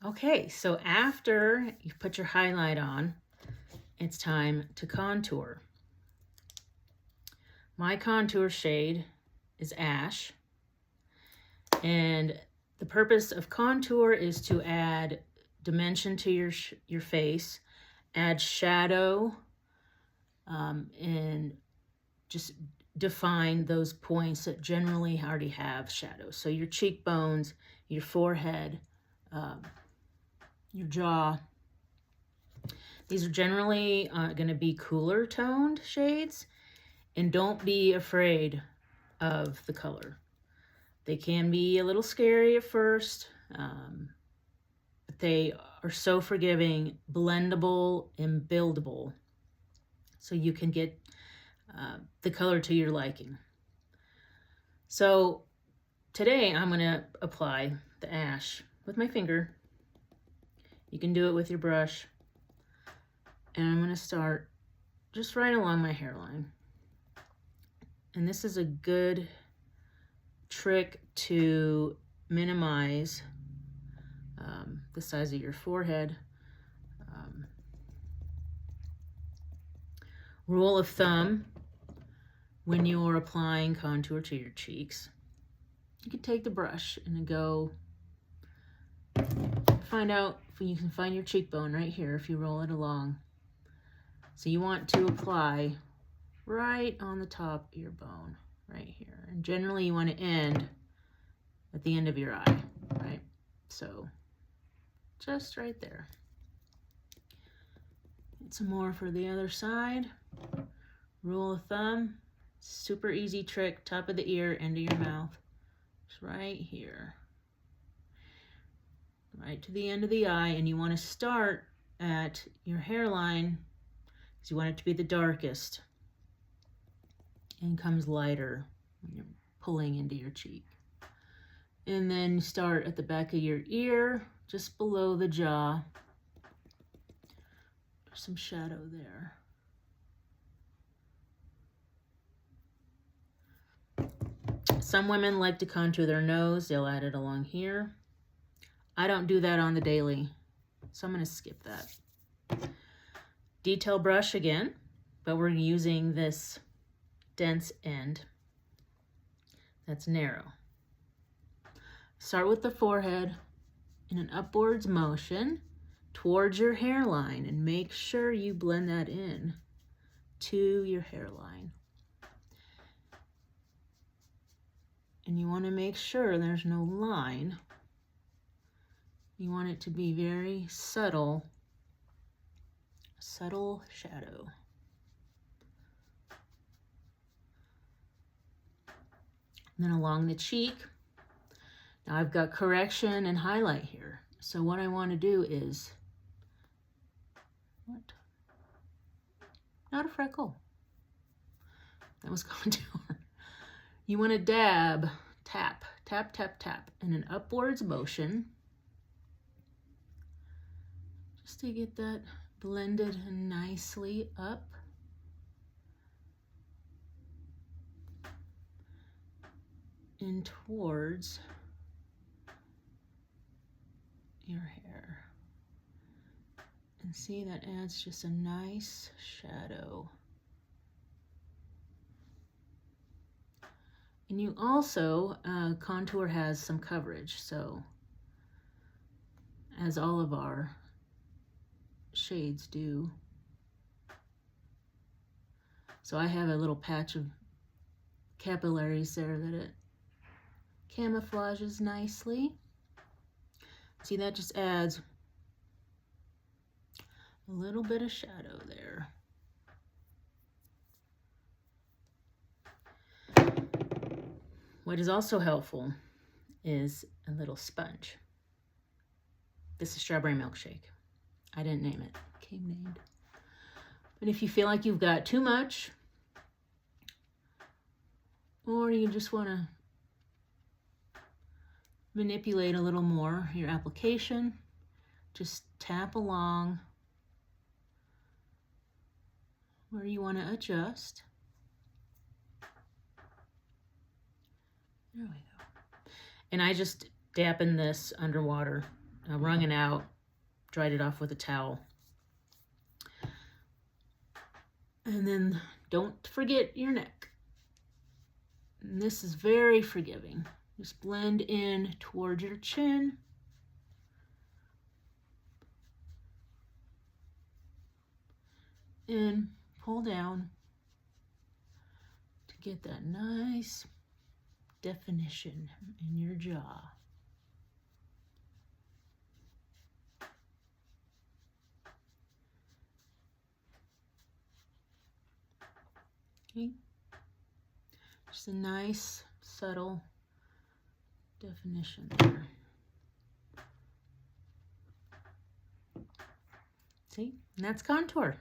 Okay, so after you put your highlight on, it's time to contour. My contour shade is Ash, and the purpose of contour is to add dimension to your face, add shadow, and just define those points that generally already have shadows. So your cheekbones, your forehead, your jaw. These are generally going to be cooler toned shades, and don't be afraid of the color. They can be a little scary at first, but they are so forgiving, blendable, and buildable, so you can get the color to your liking. So today I'm going to apply the ash with my finger. You can do it with your brush. And I'm going to start just right along my hairline. And this is a good trick to minimize the size of your forehead. Rule of thumb, when you're applying contour to your cheeks, you can take the brush and go find out if you can find your cheekbone right here if you roll it along. So you want to apply right on the top of your bone, right here. And generally you want to end at the end of your eye, right? So just right there. Get some more for the other side. Rule of thumb, super easy trick, top of the ear, end of your mouth. Just right here. Right to the end of the eye, and you want to start at your hairline because you want it to be the darkest and comes lighter when you're pulling into your cheek. And then start at the back of your ear, just below the jaw. There's some shadow there. Some women like to contour their nose. They'll add it along here. I don't do that on the daily, so I'm going to skip that. Detail brush again, but we're using this dense end that's narrow. Start with the forehead in an upwards motion towards your hairline and make sure you blend that in to your hairline. And you want to make sure there's no line. You want it to be very subtle shadow. And then along the cheek, now I've got correction and highlight here. So what I want to do is, not a freckle. That was contour. You want to dab, tap, tap, tap, tap in an upwards motion just to get that blended nicely up. And towards your hair. And see, that adds just a nice shadow. And you also, contour has some coverage, so as all of our shades do. So I have a little patch of capillaries there that it camouflages nicely. See, that just adds a little bit of shadow there. What is also helpful is a little sponge. This is strawberry milkshake. I didn't name it, it came named. But if you feel like you've got too much, or you just want to manipulate a little more your application, just tap along where you want to adjust. There we go. And I just dampen this underwater wrung it out, dried it off with a towel. And then don't forget your neck. And this is very forgiving. Just blend in towards your chin. And pull down to get that nice definition in your jaw. Okay. Just a nice, subtle definition there. See, and that's contour.